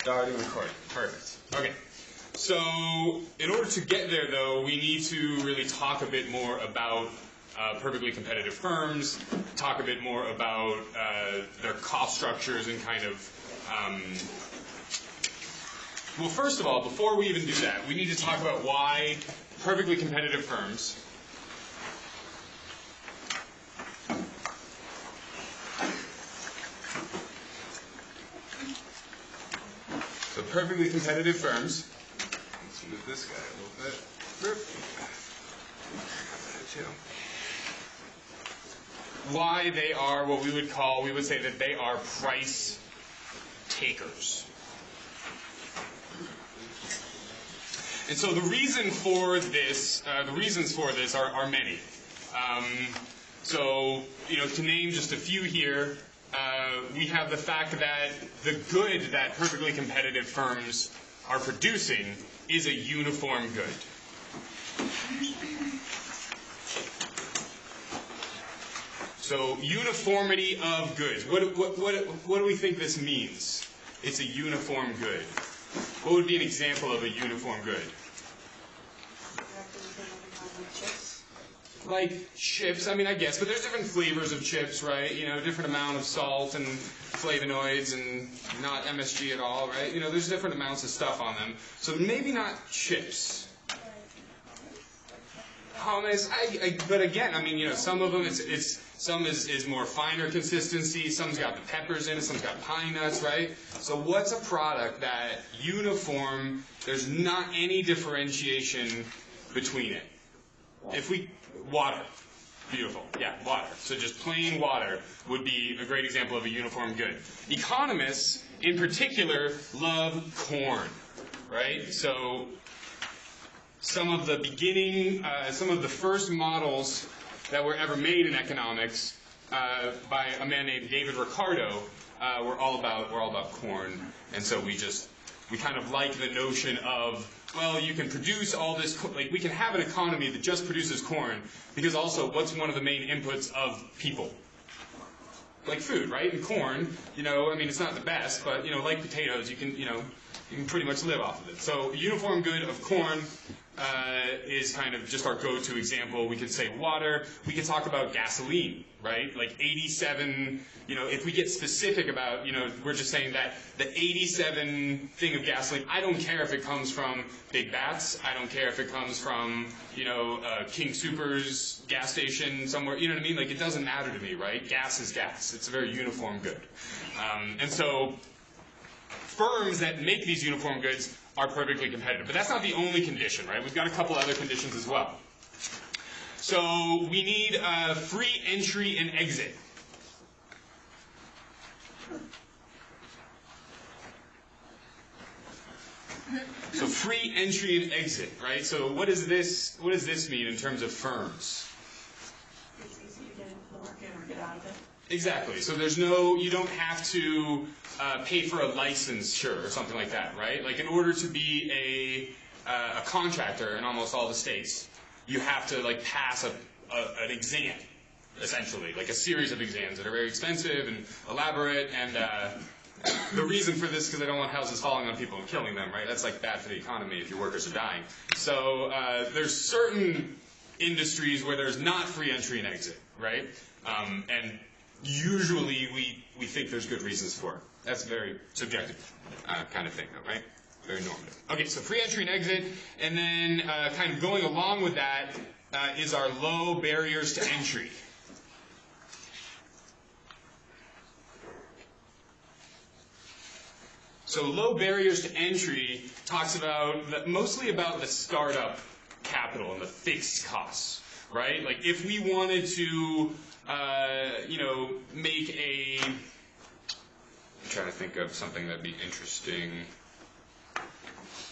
Starting recording. Perfect. Okay. So in order to get there, though, we need to really talk a bit more about perfectly competitive firms, talk a bit more about their cost structures and kind of... well, first of all, before we even do that, we need to talk about why perfectly competitive firms perfectly competitive firms. Let's move this guy a little bit. Why they are what we would say that they are price takers. And so the reasons for this are many. So, to name just a few here, we have the fact that the good that perfectly competitive firms are producing is a uniform good. So uniformity of goods. What do we think this means? It's a uniform good. What would be an example of a uniform good? Like chips, I guess, but there's different flavors of chips, right? Different amount of salt and flavonoids and not MSG at all, right? There's different amounts of stuff on them. So maybe not chips. Hummus, but again, some of them, some is more finer consistency, some's got the peppers in it, some's got pine nuts, right? So what's a product that uniform, there's not any differentiation between it? Water. Beautiful. Yeah, water. So just plain water would be a great example of a uniform good. Economists, in particular, love corn, right? So some of the first models that were ever made in economics by a man named David Ricardo were all about corn. And so we kind of like the notion of, well, you can produce all this, we can have an economy that just produces corn, because also, what's one of the main inputs of people? Like food, right? And corn, it's not the best, but, like potatoes, you can pretty much live off of it. So, uniform good of corn is kind of just our go-to example. We could say water. We could talk about gasoline, right? Like 87, if we get specific about, we're just saying that the 87 thing of gasoline, I don't care if it comes from Big Bats. I don't care if it comes from, King Soopers gas station somewhere. You know what I mean? Like, it doesn't matter to me, right? Gas is gas. It's a very uniform good. And so firms that make these uniform goods are perfectly competitive. But that's not the only condition, right? We've got a couple other conditions as well. So we need free entry and exit. So free entry and exit, right? So what does this mean in terms of firms? It's easy to get into the market or get out of it. Exactly. So you don't have to pay for a licensure or something like that, right? Like in order to be a contractor in almost all the states, you have to pass an exam, essentially, like a series of exams that are very expensive and elaborate. And the reason for this is because they don't want houses falling on people and killing them, right? That's bad for the economy if your workers are dying. So there's certain industries where there's not free entry and exit, right? And usually we think there's good reasons for it. That's a very subjective kind of thing, though, right? Very normative. Okay, so free entry and exit, and then kind of going along with that is our low barriers to entry. So low barriers to entry talks about mostly about the startup capital and the fixed costs, right? Like if we wanted to make I'm trying to think of something that'd be interesting.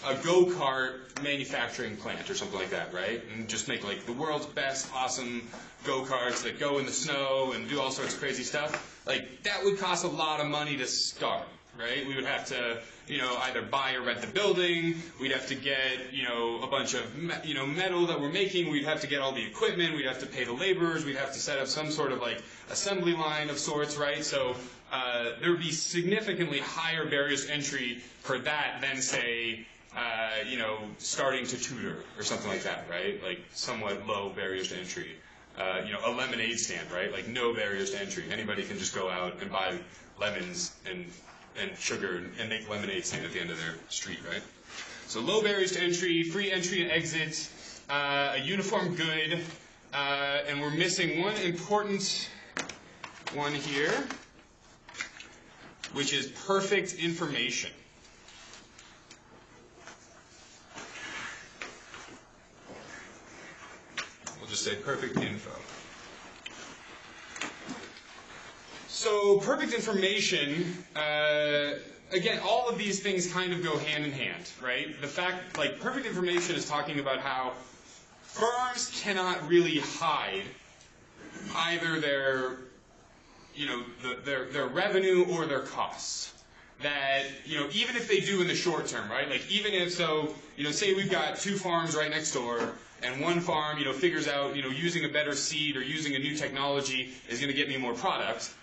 A go-kart manufacturing plant or something like that, right? And just make the world's best awesome go-karts that go in the snow and do all sorts of crazy stuff. That would cost a lot of money to start, right? We would have to, either buy or rent the building. We'd have to get, a bunch of, metal that we're making. We'd have to get all the equipment. We'd have to pay the laborers. We'd have to set up some sort of assembly line of sorts, right? So there would be significantly higher barriers to entry for that than, say, starting to tutor or something like that, right? Like somewhat low barriers to entry. A lemonade stand, right? Like no barriers to entry. Anybody can just go out and buy lemons and sugar and make lemonade stand at the end of their street, right? So low barriers to entry, free entry and exit, a uniform good, and we're missing one important one here, which is perfect information. We'll just say perfect info. So perfect information, again, all of these things kind of go hand in hand, right? The fact, like, perfect information is talking about how firms cannot really hide either their revenue or their costs. That, even if they do in the short term, right? Like, even if, say we've got two farms right next door, and one farm, figures out, using a better seed or using a new technology is going to get me more product.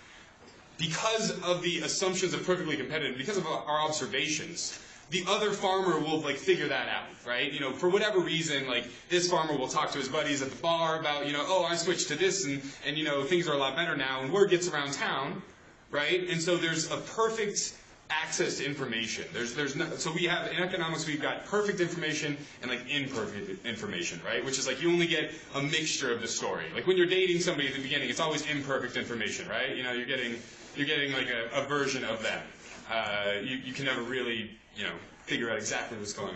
Because of the assumptions of perfectly competitive, because of our observations, the other farmer will figure that out, right? For whatever reason, this farmer will talk to his buddies at the bar about, oh, I switched to this and things are a lot better now, and word gets around town, right? And so there's a perfect access to information. So we have, in economics, we've got perfect information and imperfect information, right? Which is you only get a mixture of the story. Like when you're dating somebody at the beginning, it's always imperfect information, right? You're getting a version of them. You can never really, figure out exactly what's going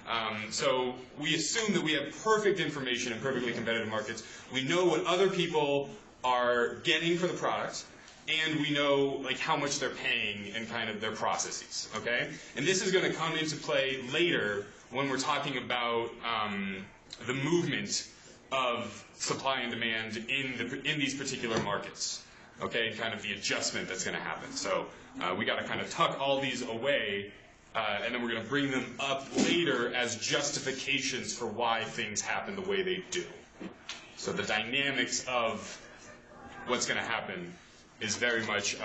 on. So we assume that we have perfect information in perfectly competitive markets. We know what other people are getting for the product, and we know how much they're paying and kind of their processes. Okay, and this is going to come into play later when we're talking about the movement of supply and demand in these particular markets. Okay, kind of the adjustment that's going to happen. So we got to kind of tuck all these away, and then we're going to bring them up later as justifications for why things happen the way they do. So the dynamics of what's going to happen is very much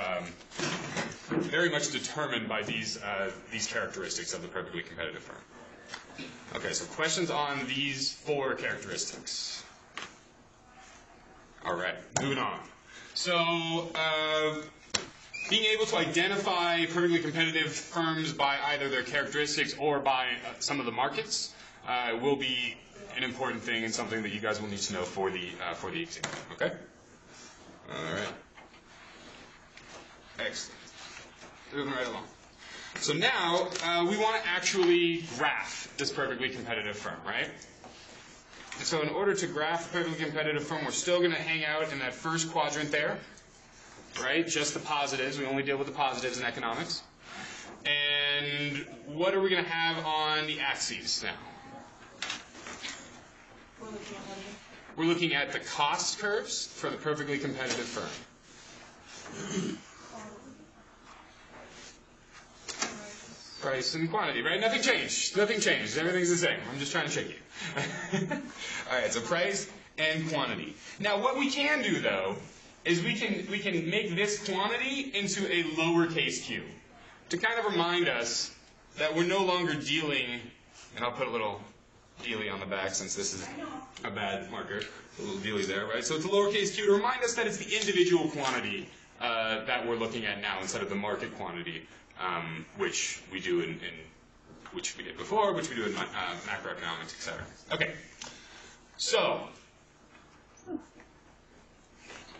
determined by these characteristics of the perfectly competitive firm. Okay, so questions on these four characteristics. All right, moving on. So, being able to identify perfectly competitive firms by either their characteristics or by some of the markets will be an important thing and something that you guys will need to know for the exam. Okay. All right. Excellent. Moving right along. So now we want to actually graph this perfectly competitive firm, right? So in order to graph a perfectly competitive firm, we're still going to hang out in that first quadrant there, right? Just the positives. We only deal with the positives in economics. And what are we going to have on the axes now? We're looking at the cost curves for the perfectly competitive firm. Price and quantity, right? Nothing changed. Nothing changed. Everything's the same. I'm just trying to trick you. All right, so price and quantity. Now, what we can do, though, is we can make this quantity into a lowercase q to kind of remind us that we're no longer dealing, and I'll put a little dealy on the back since this is a bad marker. A little dealy there, right? So it's a lowercase q to remind us that it's the individual quantity that we're looking at now instead of the market quantity. Which we do which we did before, which we do in macroeconomics, etc. Okay, so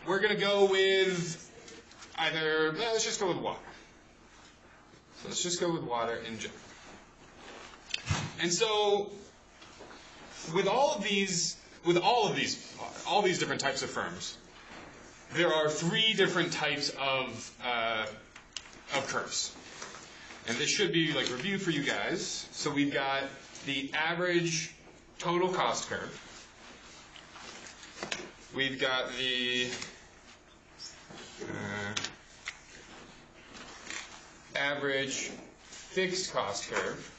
we're going to go with let's just go with water. So let's just go with water in general. And so with all these different types of firms, there are three different types of curves. And this should be reviewed for you guys. So we've got the average total cost curve. We've got the average fixed cost curve.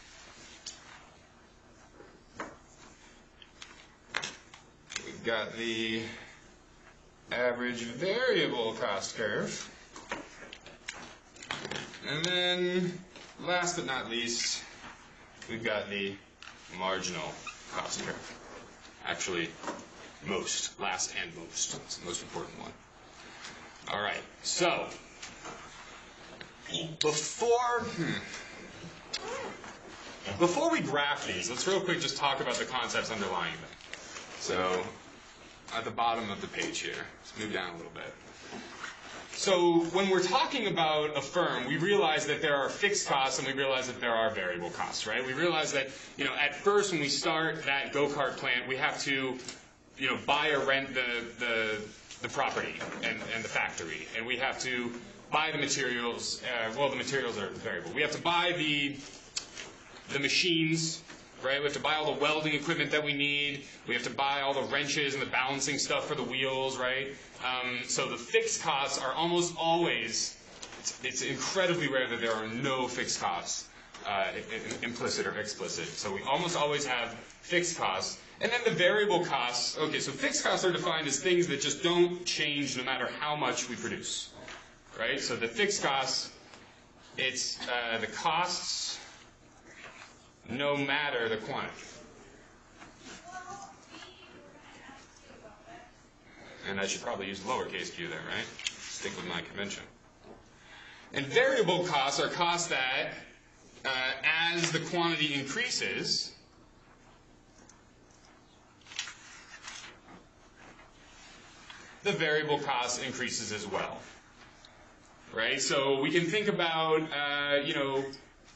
We've got the average variable cost curve. And then, last but not least, we've got the marginal cost curve. Actually, last and most. It's the most important one. All right, so before we graph these, let's real quick just talk about the concepts underlying them. So at the bottom of the page here, let's move down a little bit. So when we're talking about a firm, we realize that there are fixed costs and we realize that there are variable costs, right? We realize that, at first when we start that go-kart plant, we have to, buy or rent the property and the factory, and we have to buy the materials. The materials are variable. We have to buy the machines, right? We have to buy all the welding equipment that we need. We have to buy all the wrenches and the balancing stuff for the wheels, right? So the fixed costs are almost always, it's incredibly rare that there are no fixed costs, implicit or explicit. So we almost always have fixed costs. And then the variable costs, okay, so fixed costs are defined as things that just don't change no matter how much we produce, right? So the fixed costs, it's the costs no matter the quantity. And I should probably use lowercase q there, right? Stick with my convention. And variable costs are costs that, as the quantity increases, the variable cost increases as well, right? So we can think about,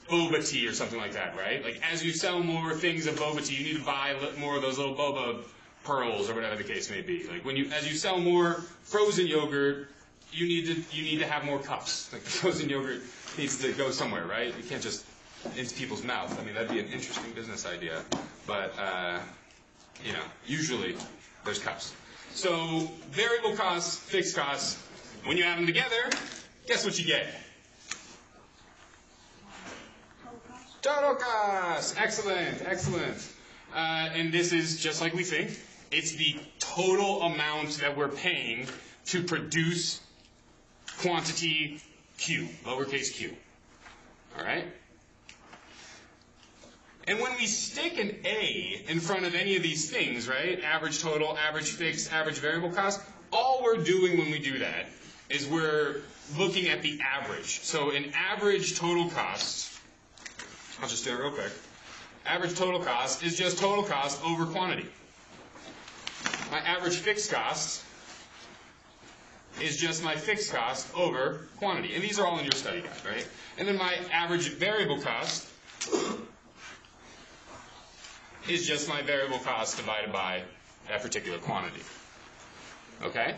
boba tea or something like that, right? Like as you sell more things of boba tea, you need to buy more of those little boba pearls or whatever the case may be. Like as you sell more frozen yogurt, you need to have more cups. Like the frozen yogurt needs to go somewhere, right? You can't just into people's mouth. I mean, that'd be an interesting business idea, but usually there's cups. So variable costs, fixed costs, when you add them together, guess what you get? Total costs. Excellent, excellent. And this is just like we think. It's the total amount that we're paying to produce quantity Q, lowercase q. All right? And when we stick an A in front of any of these things, right, average total, average fixed, average variable cost, all we're doing when we do that is we're looking at the average. So an average total cost, I'll just do it real quick. Average total cost is just total cost over quantity. My average fixed cost is just my fixed cost over quantity. And these are all in your study guide, right? And then my average variable cost is just my variable cost divided by that particular quantity. Okay?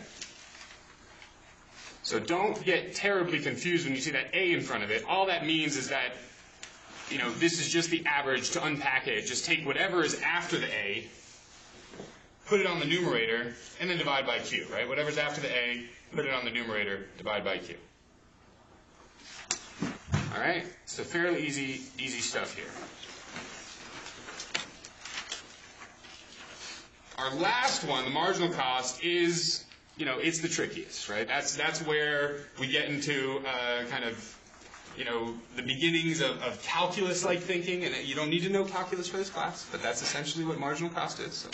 So don't get terribly confused when you see that A in front of it. All that means is that, this is just the average to unpack it. Just take whatever is after the A, put it on the numerator, and then divide by Q, right? Whatever's after the A, put it on the numerator, divide by Q. All right? So fairly easy stuff here. Our last one, the marginal cost, is, it's the trickiest, right? That's where we get into kind of, the beginnings of calculus-like thinking. And you don't need to know calculus for this class, but that's essentially what marginal cost is. So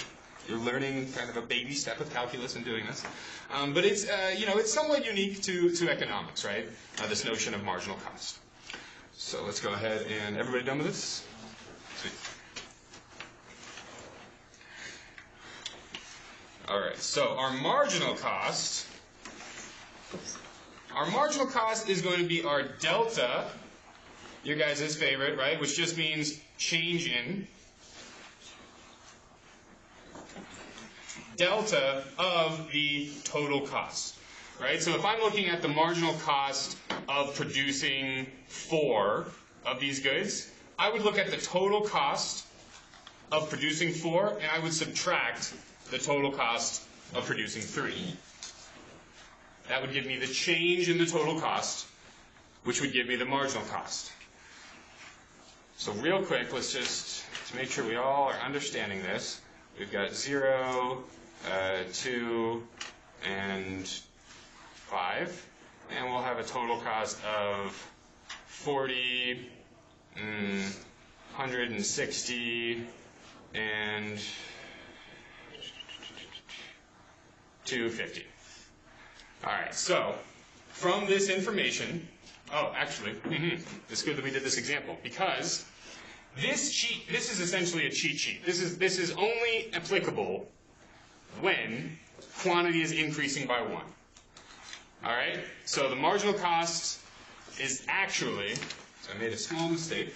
you're learning kind of a baby step of calculus in doing this. But it's, it's somewhat unique to economics, right? This notion of marginal cost. So let's go ahead and, everybody done with this? Sweet. All right, so our marginal cost is going to be our delta, your guys' favorite, right, which just means change in delta of the total cost, right? So if I'm looking at the marginal cost of producing 4 of these goods, I would look at the total cost of producing 4, and I would subtract the total cost of producing 3. That would give me the change in the total cost, which would give me the marginal cost. So real quick, let's just, to make sure we all are understanding this, we've got 0, 2, and 5, and we'll have a total cost of 40, 160, and 250. All right, so from this information, oh, actually, it's good that we did this example, because this is essentially a cheat sheet. This is only applicable when quantity is increasing by 1. All right, so the marginal cost is actually, so I made a small mistake,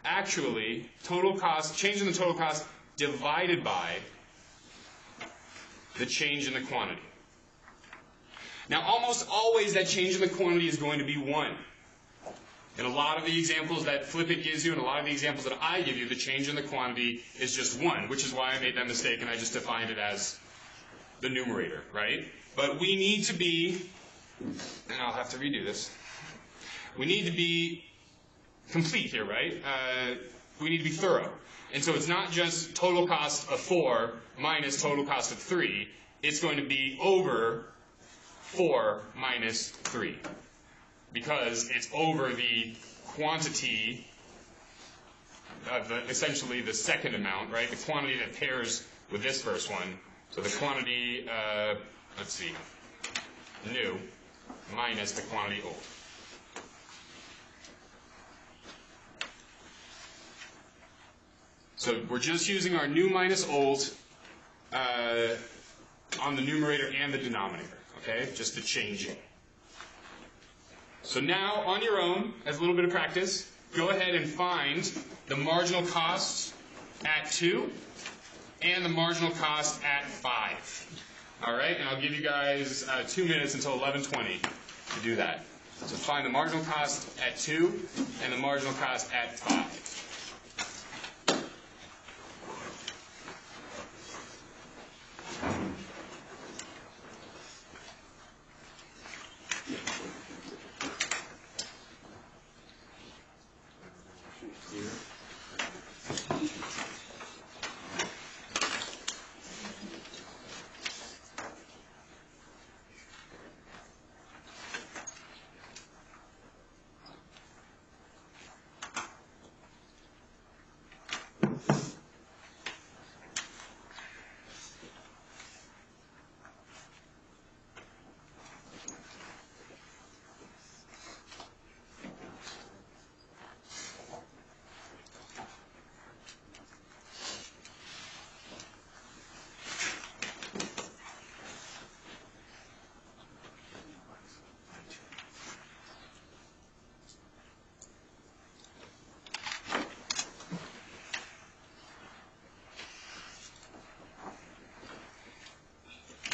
actually total cost, change in the total cost divided by the change in the quantity. Now, almost always that change in the quantity is going to be 1. In a lot of the examples that Flippit gives you, and a lot of the examples that I give you, the change in the quantity is just 1, which is why I made that mistake and I just defined it as the numerator, right? But we need to be, and I'll have to redo this, we need to be complete here, right? We need to be thorough. And so it's not just total cost of 4 minus total cost of 3. It's going to be over 4 minus 3. Because it's over the quantity of essentially the second amount, right? The quantity that pairs with this first one. So the quantity, let's see, new minus the quantity old. So we're just using our new minus old on the numerator and the denominator, okay? Just the changing. So now, on your own, as a little bit of practice, go ahead and find the marginal cost at 2 and the marginal cost at 5. All right, and I'll give you guys 2 minutes until 11:20 to do that. So find the marginal cost at 2 and the marginal cost at 5.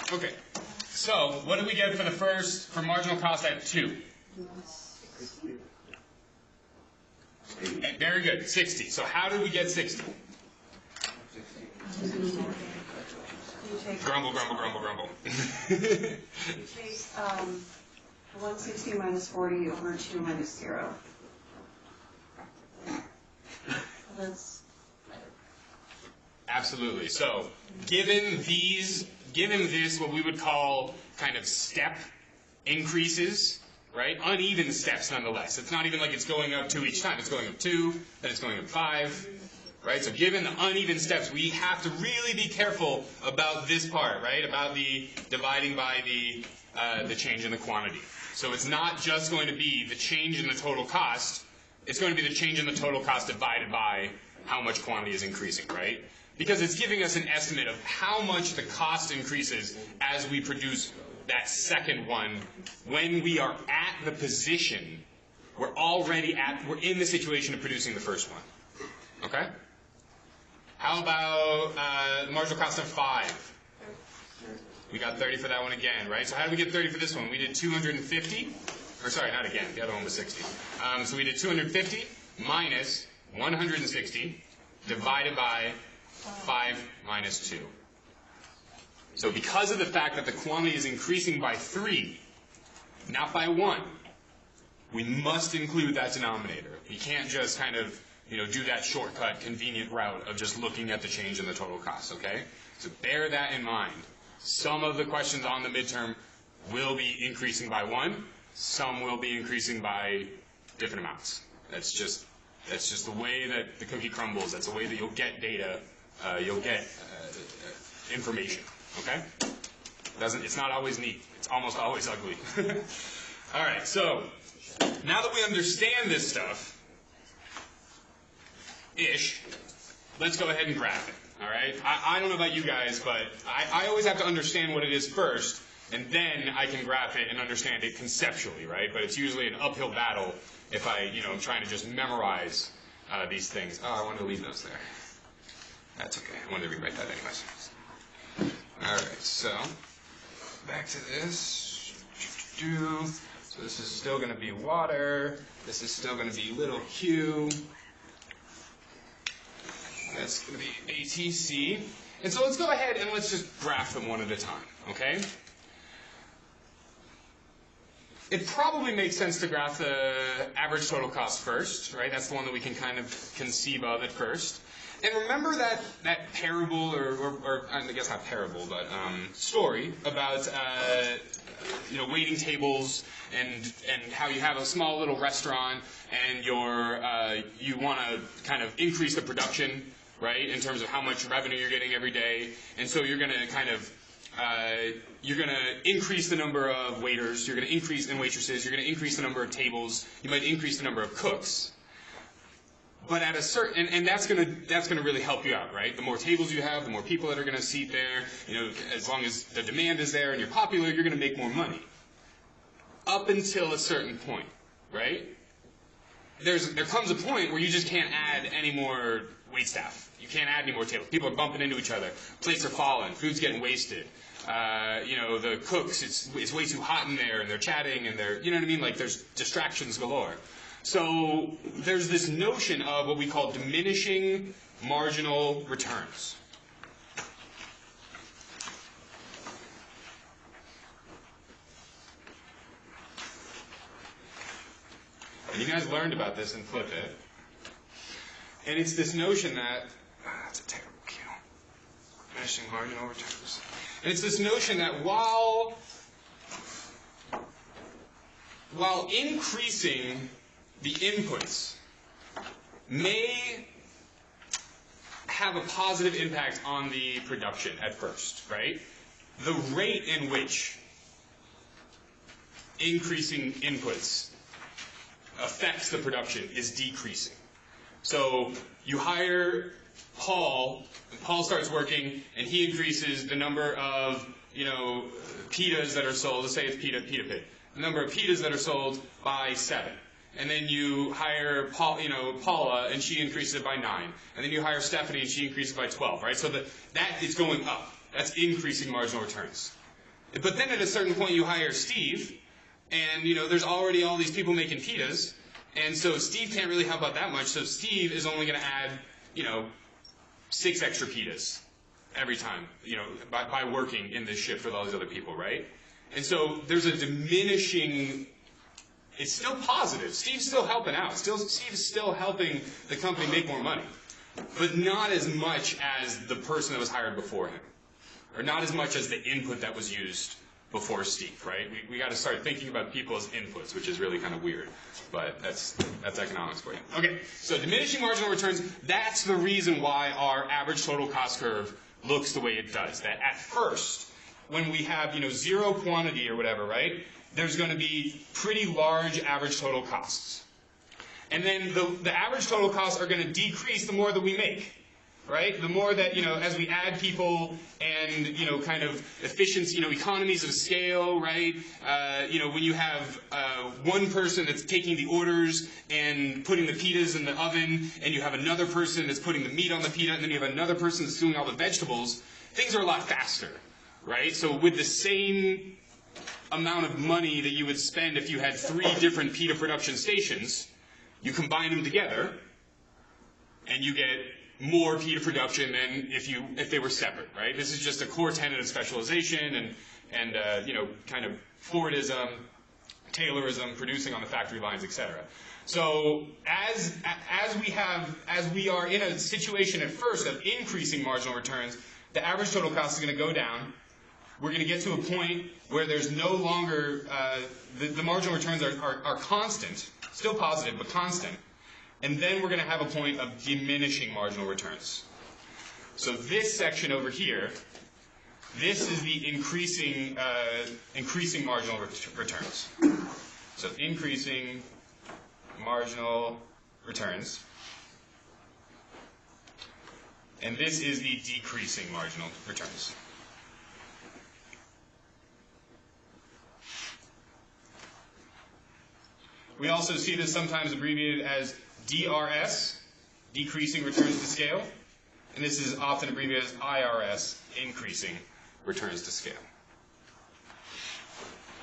Okay, so what did we get for marginal cost at 2? Very good, 60. So how did we get 60? Grumble, grumble, grumble, grumble. You take 160 minus 40 over 2 minus 0. That's Absolutely. So given this, what we would call kind of step increases, right? Uneven steps nonetheless. It's not even like it's going up 2 each time. It's going up 2, then it's going up 5, right? So given the uneven steps, we have to really be careful about this part, right? About the dividing by the change in the quantity. So it's not just going to be the change in the total cost. It's going to be the change in the total cost divided by how much quantity is increasing, right? Because it's giving us an estimate of how much the cost increases as we produce that second one. When we are at the position, we're in the situation of producing the first one. Okay? How about the marginal cost of 5? We got 30 for that one again, right? So how did we get 30 for this one? We did 250. Or sorry, not again. The other one was 60. So we did 250 minus 160 divided by 5 minus 2. So because of the fact that the quantity is increasing by 3, not by 1, we must include that denominator. We can't just kind of, do that shortcut, convenient route of just looking at the change in the total cost, okay? So bear that in mind. Some of the questions on the midterm will be increasing by 1. Some will be increasing by different amounts. That's just the way that the cookie crumbles. That's the way that you'll get data. You'll get information. Okay? It's not always neat. It's almost always ugly. All right. So now that we understand this stuff, let's go ahead and graph it. All right? I don't know about you guys, but I always have to understand what it is first, and then I can graph it and understand it conceptually, right? But it's usually an uphill battle if I'm trying to just memorize these things. Oh, I wanted to leave those there. That's okay. I wanted to rewrite that anyways. All right, so back to this. So this is still going to be water. This is still going to be little q. That's going to be ATC. And so let's go ahead and let's just graph them one at a time, okay? It probably makes sense to graph the average total cost first, right? That's the one that we can kind of conceive of at first. And remember that parable, or I guess not parable, but story about waiting tables and how you have a small little restaurant and you want to kind of increase the production, right, in terms of how much revenue you're getting every day, and so you're going to kind of you're going to increase the number of waiters, you're going to increase in waitresses, you're going to increase the number of tables, you might increase the number of cooks. But at a certain, and that's gonna really help you out, right? The more tables you have, the more people that are gonna seat there. As long as the demand is there and you're popular, you're gonna make more money. Up until a certain point, right? There comes a point where you just can't add any more wait staff. You can't add any more tables. People are bumping into each other. Plates are falling. Food's getting wasted. The cooks, it's way too hot in there, and they're chatting, and they're, you know what I mean? Like, there's distractions galore. So there's this notion of what we call diminishing marginal returns. And you guys learned about this in Flip It. And it's this notion that, that's a terrible cue, diminishing marginal returns. And it's this notion that while increasing the inputs may have a positive impact on the production at first, right? The rate in which increasing inputs affects the production is decreasing. So you hire Paul, and Paul starts working, and he increases the number of, pitas that are sold. Let's say it's pita pit. The number of pitas that are sold by 7. And then you hire Paula, and she increases it by 9. And then you hire Stephanie, and she increases it by 12, right? So that is going up. That's increasing marginal returns. But then at a certain point, you hire Steve, and there's already all these people making pitas, and so Steve can't really help out that much. So Steve is only going to add 6 extra pitas every time, by working in this shift with all these other people, right? And so there's a diminishing. It's still positive. Steve's still helping out. Steve's still helping the company make more money. But not as much as the person that was hired before him. Or not as much as the input that was used before Steve, right? We got to start thinking about people as inputs, which is really kind of weird. But that's economics for you. Okay, so diminishing marginal returns, that's the reason why our average total cost curve looks the way it does. That at first, when we have, zero quantity or whatever, right? There's going to be pretty large average total costs. And then the average total costs are going to decrease the more that we make, right? The more that, as we add people and, kind of efficiency, economies of scale, right? When you have one person that's taking the orders and putting the pitas in the oven, and you have another person that's putting the meat on the pita, and then you have another person that's doing all the vegetables, things are a lot faster, right? So with the same amount of money that you would spend if you had 3 different pita production stations, you combine them together, and you get more pita production than if they were separate, right? This is just a core tenet of specialization and kind of Fordism, Taylorism, producing on the factory lines, etc. So as we are in a situation at first of increasing marginal returns, the average total cost is going to go down. we're going to get to a point where there's no longer, the marginal returns are constant, still positive, but constant. And then we're going to have a point of diminishing marginal returns. So this section over here, this is the increasing marginal returns. So increasing marginal returns. And this is the decreasing marginal returns. We also see this sometimes abbreviated as DRS, decreasing returns to scale. And this is often abbreviated as IRS, increasing returns to scale.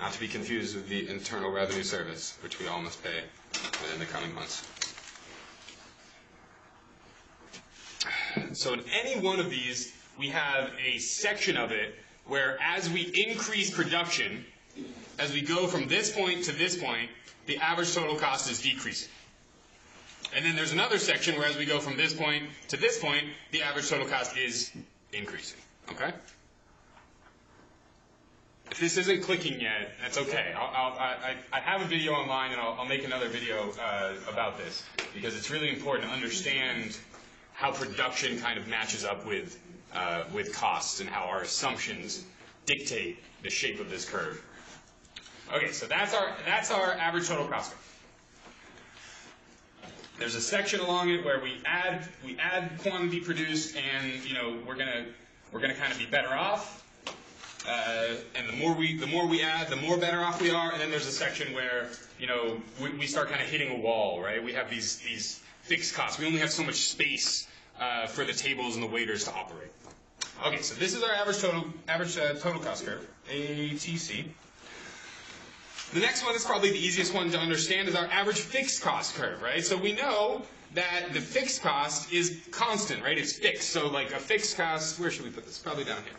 Not to be confused with the Internal Revenue Service, which we all must pay within the coming months. So in any one of these, we have a section of it where as we increase production, as we go from this point to this point, the average total cost is decreasing. And then there's another section where as we go from this point to this point, the average total cost is increasing. Okay? If this isn't clicking yet, that's okay. I have a video online, and I'll make another video about this, because it's really important to understand how production kind of matches up with costs and how our assumptions dictate the shape of this curve. Okay, so that's our average total cost curve. There's a section along it where we add quantity produced, and we're gonna kind of be better off. And the more we add, the more better off we are. And then there's a section where we start kind of hitting a wall, right? We have these fixed costs. We only have so much space for the tables and the waiters to operate. Okay, so this is our average total cost curve, ATC. The next one is probably the easiest one to understand, is our average fixed cost curve, right? So we know that the fixed cost is constant, right? It's fixed. So like a fixed cost, where should we put this? Probably down here.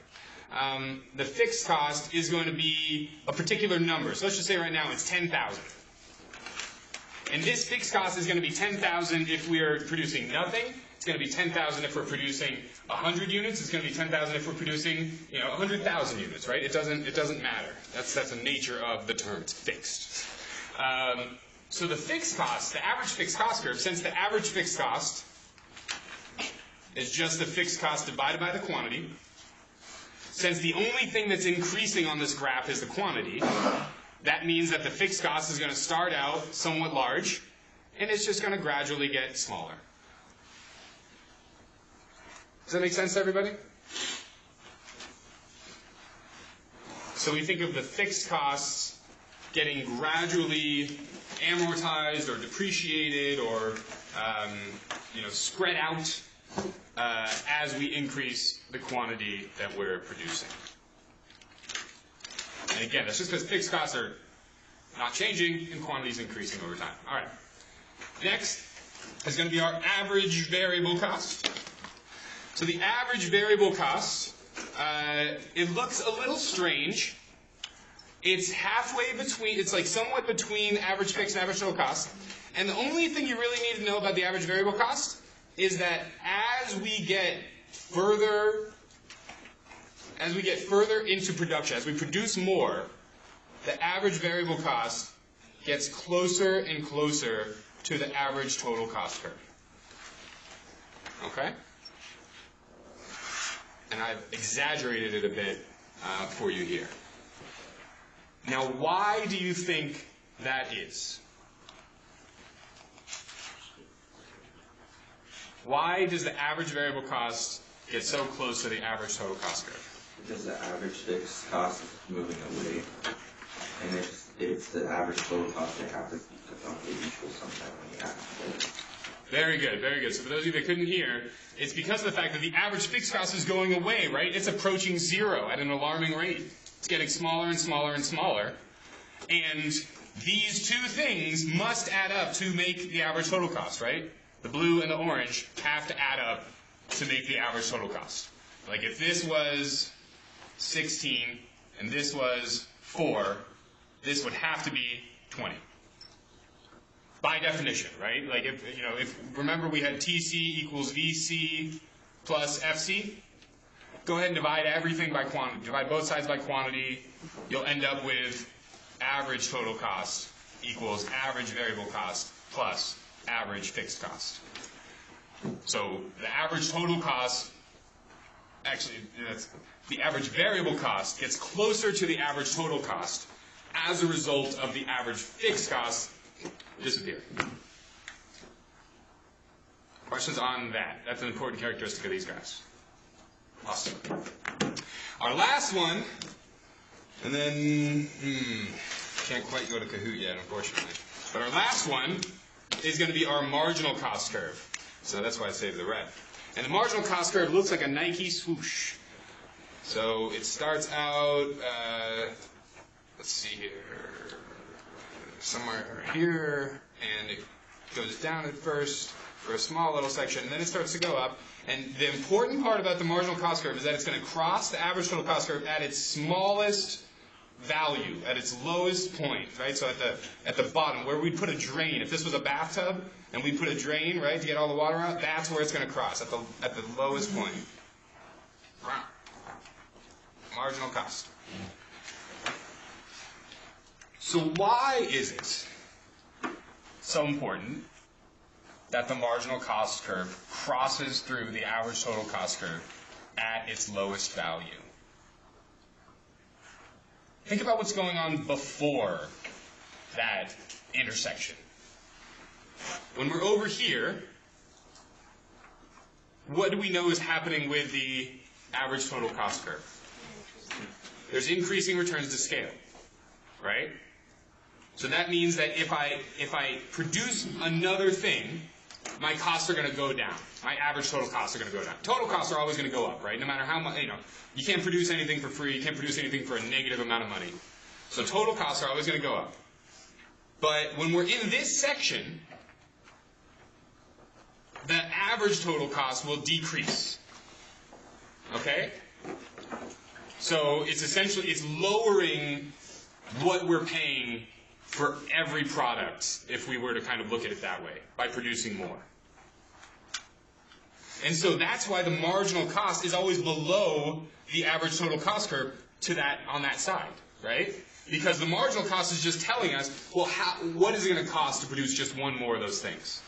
The fixed cost is going to be a particular number. So let's just say right now it's 10,000. And this fixed cost is going to be 10,000 if we are producing nothing. It's going to be 10,000 if we're producing 100 units. It's going to be 10,000 if we're producing 100,000 units, right? It doesn't matter. That's the nature of the term. It's fixed. So the fixed cost, the average fixed cost curve, since the average fixed cost is just the fixed cost divided by the quantity, since the only thing that's increasing on this graph is the quantity, that means that the fixed cost is going to start out somewhat large, and it's just going to gradually get smaller. Does that make sense to everybody? So we think of the fixed costs getting gradually amortized or depreciated or spread out as we increase the quantity that we're producing. And again, that's just because fixed costs are not changing and quantities increasing over time. All right. Next is going to be our average variable cost. So the average variable cost, it looks a little strange. It's halfway between, it's like somewhat between average fixed and average total cost. And the only thing you really need to know about the average variable cost is that as we get further into production, as we produce more, the average variable cost gets closer and closer to the average total cost curve. Okay? And I've exaggerated it a bit for you here. Now, why do you think that is? Why does the average variable cost get so close to the average total cost curve? Because the average fixed cost is moving away, and it's the average total cost that happens to be equal sometime when you add it. Very good, very good. So for those of you that couldn't hear, it's because of the fact that the average fixed cost is going away, right? It's approaching zero at an alarming rate. It's getting smaller and smaller and smaller. And these two things must add up to make the average total cost, right? The blue and the orange have to add up to make the average total cost. Like if this was 16 and this was 4, this would have to be 20. By definition, right? Like if remember we had TC equals VC plus FC. go ahead and divide everything by quantity. Divide both sides by quantity. You'll end up with average total cost equals average variable cost plus average fixed cost. So the average total cost, actually, the average variable cost gets closer to the average total cost as a result of the average fixed cost disappearing. Questions on that? That's an important characteristic of these guys. Awesome. Our last one, and then, can't quite go to Kahoot yet, unfortunately. But our last one is going to be our marginal cost curve. So that's why I saved the red. And the marginal cost curve looks like a Nike swoosh. So it starts out, let's see here, somewhere here, and it goes down at first for a small little section, and then it starts to go up. And the important part about the marginal cost curve is that it's going to cross the average total cost curve at its smallest value, at its lowest point, right? So at the bottom, where we'd put a drain. If this was a bathtub, and we put a drain, right, to get all the water out, that's where it's going to cross, at the lowest point. Marginal cost. So why is it so important that the marginal cost curve crosses through the average total cost curve at its lowest value? Think about what's going on before that intersection. When we're over here, what do we know is happening with the average total cost curve? There's increasing returns to scale, right? So that means that if I produce another thing, my costs are going to go down. My average total costs are going to go down. Total costs are always going to go up, right? No matter how much, you can't produce anything for free. You can't produce anything for a negative amount of money. So total costs are always going to go up. But when we're in this section, the average total cost will decrease. Okay? So it's lowering what we're paying for every product, if we were to kind of look at it that way, by producing more. And so that's why the marginal cost is always below the average total cost curve on that side, right? Because the marginal cost is just telling us, well, what is it going to cost to produce just one more of those things?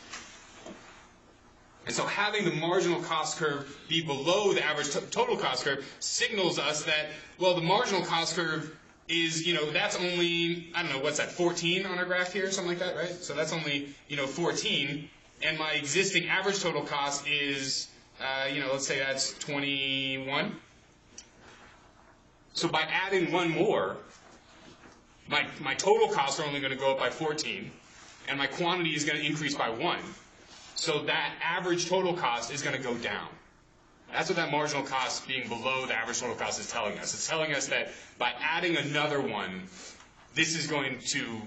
And so having the marginal cost curve be below the average total cost curve signals us that, well, the marginal cost curve is, that's only, I don't know, what's that, 14 on our graph here, something like that, right? So that's only, 14, and my existing average total cost is, let's say that's 21. So by adding one more, my total costs are only going to go up by 14, and my quantity is going to increase by 1. So that average total cost is going to go down. That's what that marginal cost being below the average total cost is telling us. It's telling us that by adding another one, this is going to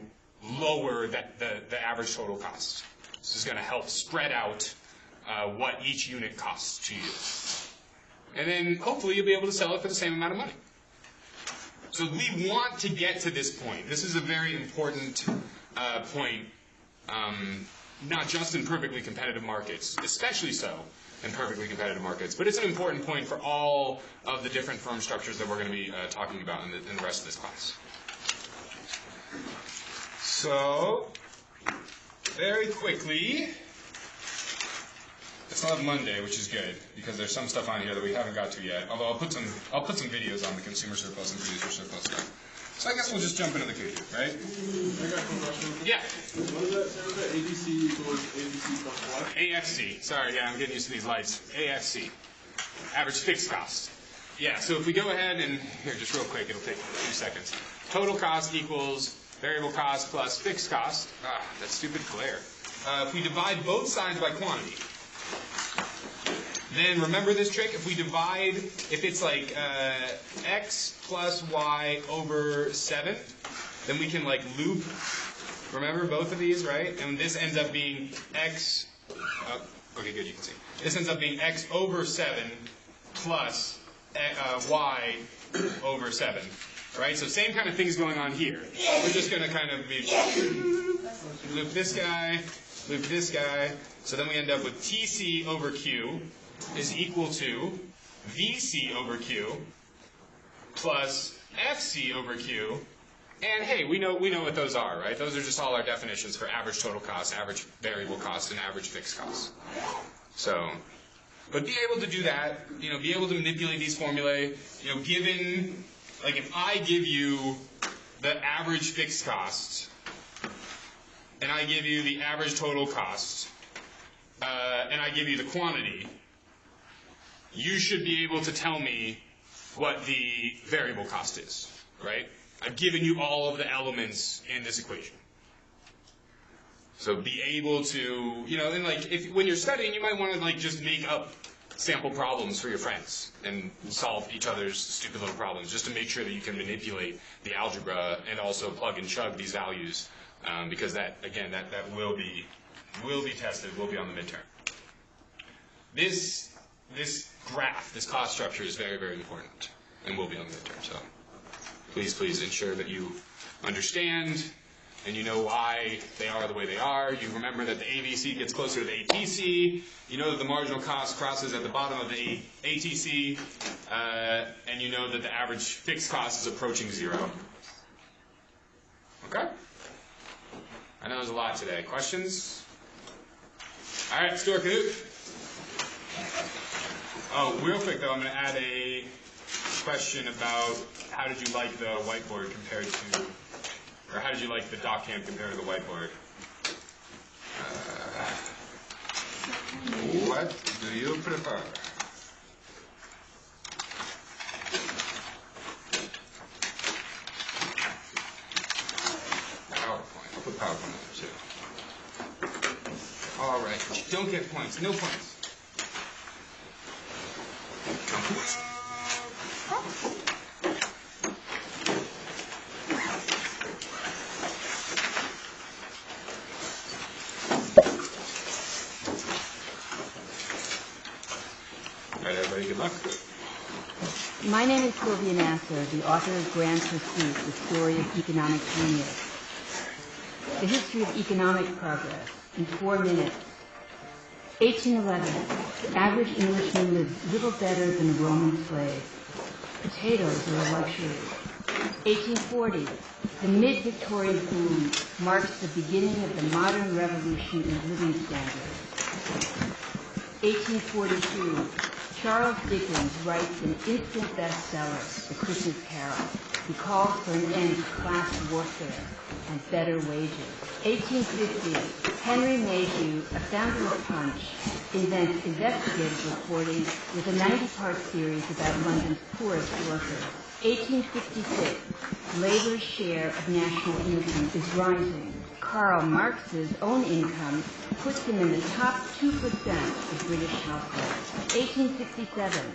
lower the average total cost. This is going to help spread out what each unit costs to you. And then hopefully you'll be able to sell it for the same amount of money. So we want to get to this point. This is a very important point, not just in perfectly competitive markets, especially so in perfectly competitive markets, but it's an important point for all of the different firm structures that we're going to be talking about in the rest of this class. So, very quickly, it's not Monday, which is good, because there's some stuff on here that we haven't got to yet, although I'll put some videos on the consumer surplus and producer surplus stuff. So I guess we'll just jump into the Kahoot, right? I got one question. Yeah. What is that? Say what that ADC equals ADC plus what? AFC. Sorry, yeah, I'm getting used to these lights. AFC. Average fixed cost. Yeah, so if we go ahead and, here, just real quick, it'll take a few seconds. Total cost equals variable cost plus fixed cost. Ah, that stupid glare. If we divide both sides by quantity, then remember this trick? If we divide, if it's like x plus y over 7, then we can like loop, remember both of these, right? And this ends up being x, okay, good, you can see. This ends up being x over 7 plus y over 7, right? So same kind of thing is going on here. We're just going to kind of be loop this guy, so then we end up with TC over Q is equal to VC over Q plus FC over Q. And hey, we know what those are, right? Those are just all our definitions for average total cost, average variable cost, and average fixed cost. So, but be able to do that, be able to manipulate these formulae, given, like if I give you the average fixed cost, and I give you the average total cost, and I give you the quantity, you should be able to tell me what the variable cost is, right? I've given you all of the elements in this equation. So be able to, and like when you're studying, you might want to like just make up sample problems for your friends and solve each other's stupid little problems just to make sure that you can manipulate the algebra and also plug and chug these values because that, again, that will be tested, will be on the midterm. This graph, this cost structure is very, very important and will be on the midterm. So please ensure that you understand and you know why they are the way they are. You remember that the AVC gets closer to the ATC. You know that the marginal cost crosses at the bottom of the ATC. And you know that the average fixed cost is approaching 0. Okay? I know there's a lot today. Questions? All right, Stuart Canute. Oh, real quick though, I'm going to add a question about how did you like the whiteboard compared to, or how did you like the doc cam compared to the whiteboard? What do you prefer? PowerPoint. I'll put PowerPoint in there too. All right. Don't get points. No points. Good luck. My name is Sylvia Nasser, the author of Grand Pursuit, The Story of Economic Genius. The history of economic progress in 4 minutes. 1811, the average Englishman lived little better than a Roman slave. Potatoes are a luxury. 1840, the mid-Victorian boom marks the beginning of the modern revolution in living standards. 1842, Charles Dickens writes an instant bestseller, The Christmas Carol. He calls for an end to class warfare and better wages. 1850, Henry Mayhew, a founder of Punch, invents investigative reporting with a 90-part series about London's poorest workers. 1866, labor's share of national income is rising. Karl Marx's own income puts him in the top 2% of British households. 1867,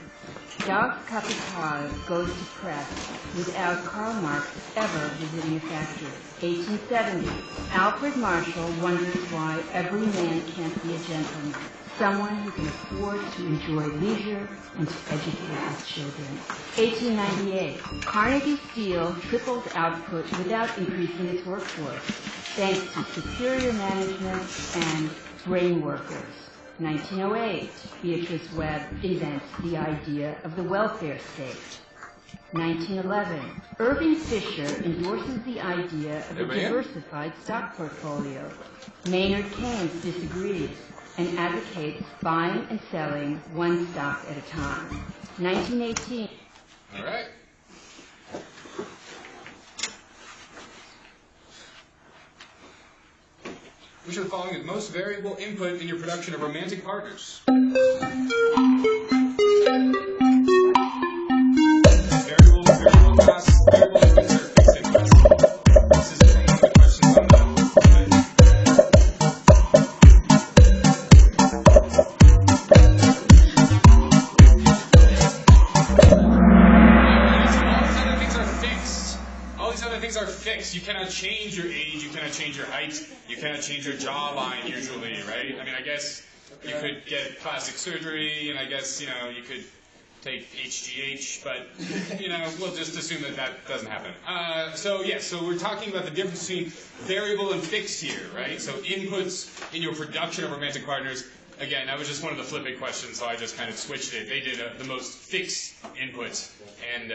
Jacques Capital goes to press without Karl Marx ever visiting a factory. 1870, Alfred Marshall wonders why every man can't be a gentleman, someone who can afford to enjoy leisure and to educate his children. 1898, Carnegie Steel triples output without increasing its workforce, thanks to superior management and brain workers. 1908, Beatrice Webb invents the idea of the welfare state. 1911, Irving Fisher endorses the idea of a diversified stock portfolio. Maynard Keynes disagrees and advocates buying and selling one stock at a time. 1918. All right. Which of the following is most variable input in your production of romantic partners? Variable costs, variable inputs, or fixed inputs. This is the questions on things are fixed. You cannot change your age, you cannot change your height, you cannot change your jawline usually, right? I mean, I guess you could get plastic surgery, and I guess, you could take HGH, but, we'll just assume that doesn't happen. So we're talking about the difference between variable and fixed here, right? So inputs in your production of romantic partners again, that was just one of the flipping questions, so I just kind of switched it. They did the most fixed inputs, and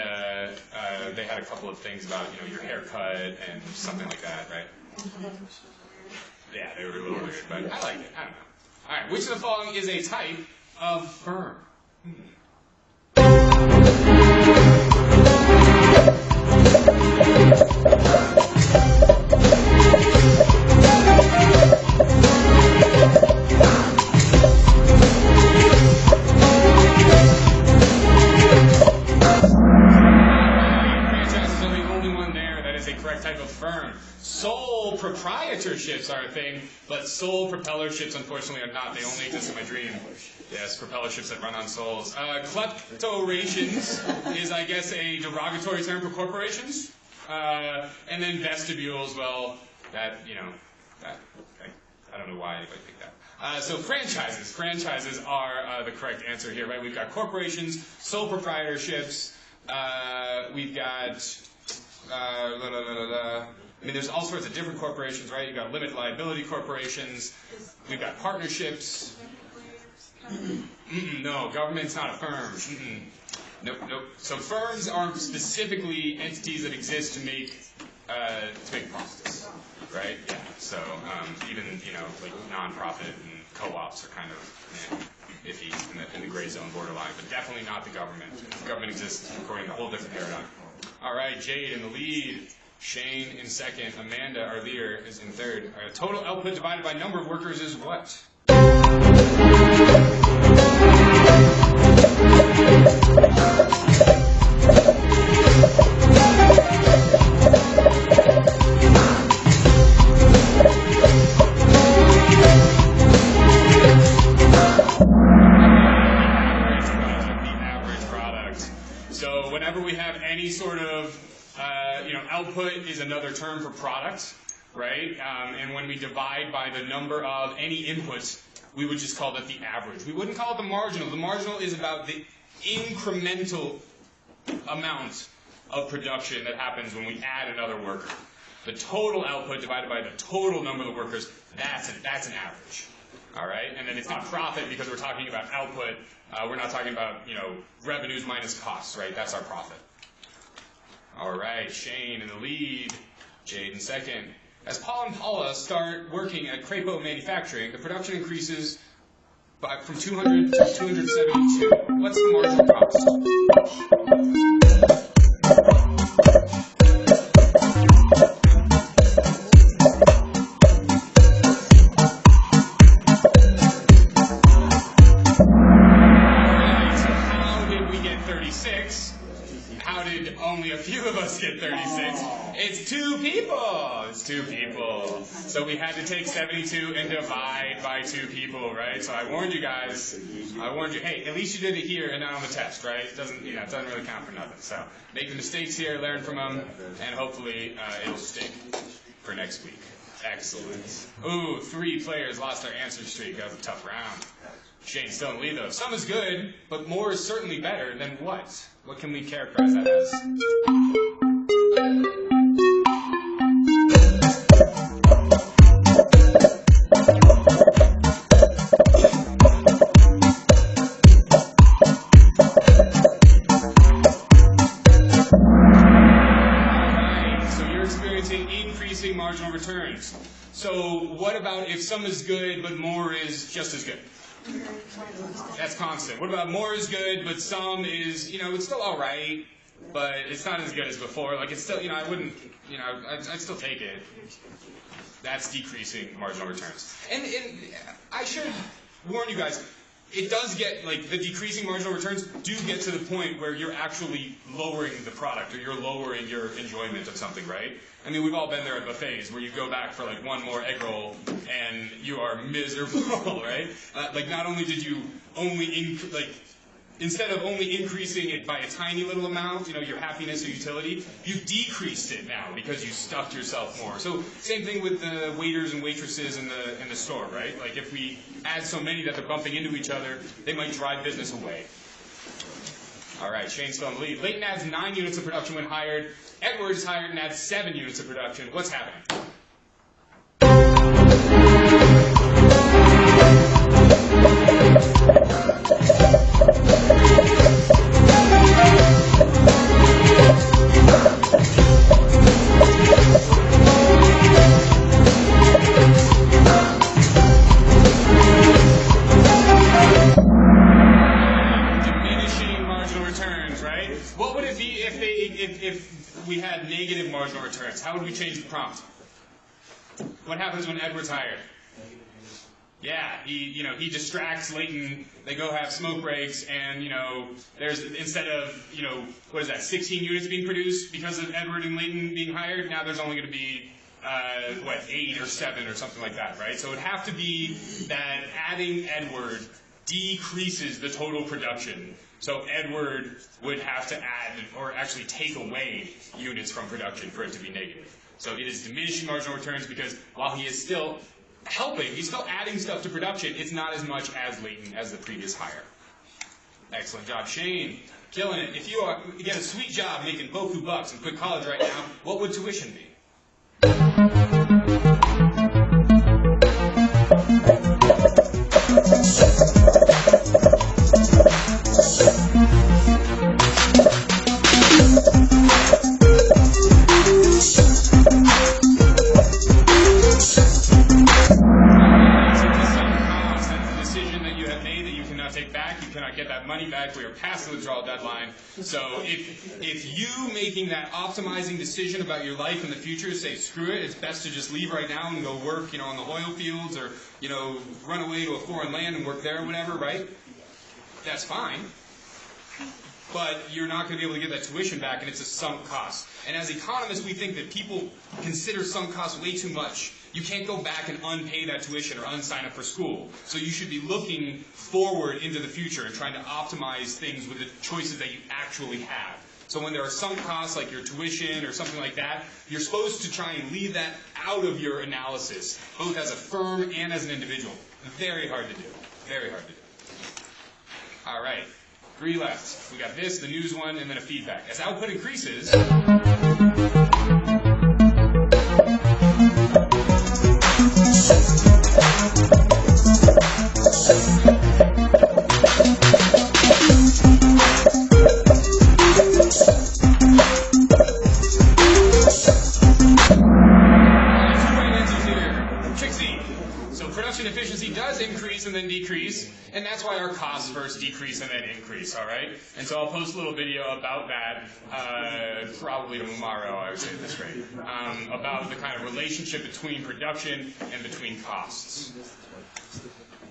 they had a couple of things about, you know, your haircut and something like that, right? Yeah, they were a little weird, but I liked it. I don't know. All right, which of the following is a type of firm? Sole proprietorships are a thing, but sole propeller ships, unfortunately, are not. They only exist in my dream. Yes, propeller ships that run on soles. Kleptorations is, I guess, a derogatory term for corporations. And then vestibules, well, that, you know, that, I don't know why anybody picked that. So franchises. Franchises are the correct answer here, right? We've got corporations, sole proprietorships. We've got... I mean, there's all sorts of different corporations, right? You've got limited liability corporations. We've got partnerships. No, government's not a firm. Nope, nope. So firms are specifically entities that exist to make profits, right? Yeah. So even, you know, like nonprofit and co-ops are kind of iffy in the gray zone borderline, but definitely not the government. The government exists according to a whole different paradigm. All right, Jade in the lead. Shane in second. Amanda, our leader, is in third. Total output divided by number of workers is what? The average product. So whenever we have any sort of output is another term for product, right? And when we divide by the number of any inputs, we would just call that the average. We wouldn't call it the marginal. The marginal is about the incremental amount of production that happens when we add another worker. The total output divided by the total number of the workers, that's an average. All right? And then it's not profit because we're talking about output. We're not talking about, you know, revenues minus costs, right? That's our profit. All right, Shane in the lead, Jade in second. As Paul and Paula start working at Crapo Manufacturing, the production increases from 200 to 272. What's the marginal cost? Only a few of us get 36. It's two people. It's two people. So we had to take 72 and divide by two people, right? So I warned you guys. I warned you. Hey, at least you did it here and not on the test, right? It doesn't, you know, it doesn't really count for nothing. So make the mistakes here, learn from them, and hopefully it'll stick for next week. Excellent. Ooh, 3 players lost their answer streak. That was a tough round. Shane's still in the lead, though. Some is good, but more is certainly better than what? What can we characterize that as? Alright, so you're experiencing increasing marginal returns. So what about if some is good, but more is just as good? That's constant. What about more is good, but some is, you know, it's still all right, but it's not as good as before. Like, it's still, you know, I wouldn't, you know, I'd still take it. That's decreasing marginal returns. And I should warn you guys, it does get, like, the decreasing marginal returns do get to the point where you're actually lowering the product, or you're lowering your enjoyment of something, right? I mean, we've all been there at buffets where you go back for, like, one more egg roll and you are miserable, right? Like, not only did you only, instead of only increasing it by a tiny little amount, you know, your happiness or utility, you've decreased it now because you stuffed yourself more. So, same thing with the waiters and waitresses in the store, right? Like, if we add so many that they're bumping into each other, they might drive business away. All right, Shane's still in the lead. Leighton adds 9 units of production when hired. Edwards is hired and adds 7 units of production. What's happening? we had negative marginal returns, how would we change the prompt? What happens when Edward's hired? Yeah, he distracts Leighton. They go have smoke breaks, and there's, instead of 16 units being produced because of Edward and Leighton being hired, now there's only going to be 8 or 7 or something like that, right? So it would have to be that adding Edward decreases the total production. So Edward would have to add, or actually take away units from production for it to be negative. So it is diminishing marginal returns because while he is still helping, he's still adding stuff to production, it's not as much as latent as the previous hire. Excellent job. Shane, killing it. If you get a sweet job making boku bucks and quit college right now, what would tuition be? We are past the withdrawal deadline. So if you making that optimizing decision about your life in the future say, screw it, it's best to just leave right now and go work, on the oil fields, or, run away to a foreign land and work there or whatever, right? That's fine. But you're not going to be able to get that tuition back, and it's a sunk cost. And as economists, we think that people consider sunk costs way too much. You can't go back and unpay that tuition or unsign up for school. So you should be looking forward into the future and trying to optimize things with the choices that you actually have. So when there are sunk costs like your tuition or something like that, you're supposed to try and leave that out of your analysis, both as a firm and as an individual. Very hard to do. Very hard to do. All right. 3 left. We got this, the news one, and then a feedback. As output increases, and then decrease, and that's why our costs first decrease and then increase, all right? And so I'll post a little video about that probably tomorrow, I would say at this rate, about the kind of relationship between production and between costs.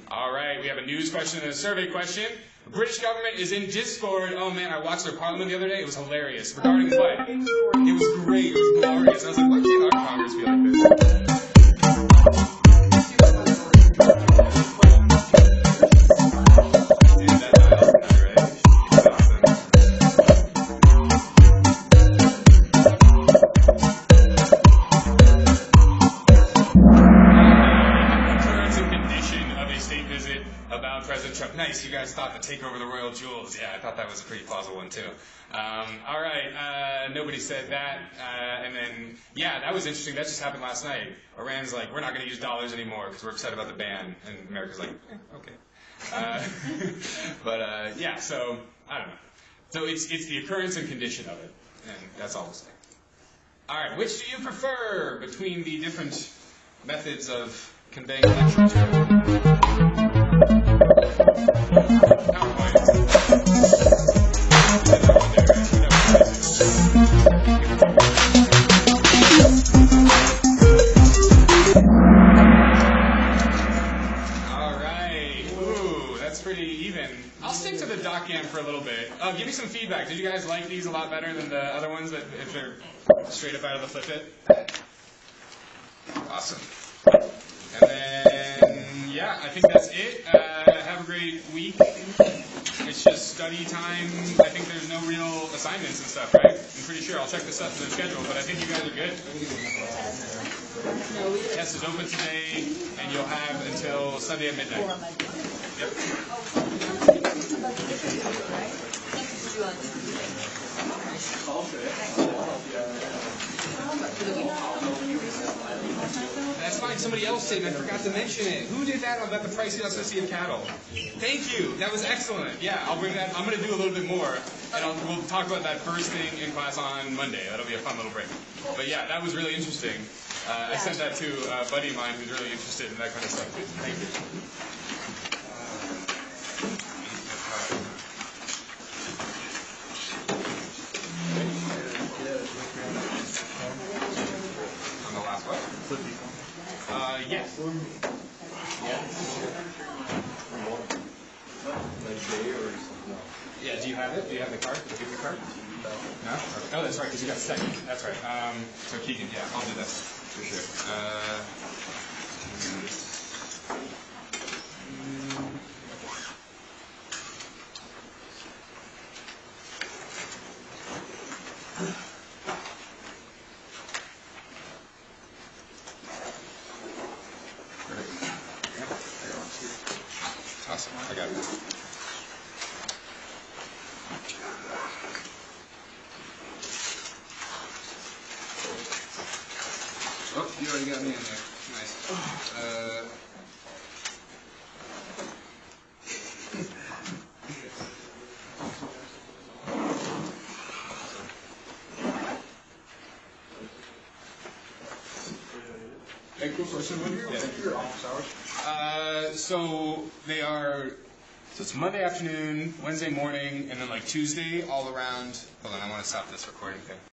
All right, we have a news question and a survey question. The British government is in discord. Oh man, I watched their parliament the other day. It was hilarious. Regarding what? It was great. It was glorious. I was like, why can't our Congress be like this? You guys thought to take over the royal jewels. Yeah, I thought that was a pretty plausible one too. All right, nobody said that. And then, yeah, that was interesting. That just happened last night. Iran's like, we're not going to use dollars anymore because we're upset about the ban. And America's like, okay. Yeah, so, I don't know. So it's the occurrence and condition of it. And that's all we'll say. All right, which do you prefer between the different methods of conveying lecture material? For a little bit. Give me some feedback. Did you guys like these a lot better than the other ones that if they're straight up out of the flip it? Awesome. And then, yeah, I think that's it. Have a great week. It's just study time. I think there's no real assignments and stuff, right? I'm pretty sure. I'll check this up to the schedule, but I think you guys are good. Test is open today, and you'll have until Sunday at midnight. Yep. That's fine. Somebody else did, and I forgot to mention it. Who did that about the price elasticity of cattle? Thank you. That was excellent. Yeah, I'll bring that. I'm going to do a little bit more, and we'll talk about that first thing in class on Monday. That'll be a fun little break. But yeah, that was really interesting. I sent that to a buddy of mine who's really interested in that kind of stuff too. Thank you. Yeah, do you have it? Do you have the card? Did you give me the card? No. No? Okay. Oh, that's right, because you got second. That's right. So Keegan, yeah, I'll do this for sure. Awesome. I got it. Oh, you already got me in there. Nice. Hey, quick question. When you're your office hours? So they are. So it's Monday afternoon, Wednesday morning, and then like Tuesday all around. Hold on, I want to stop this recording thing.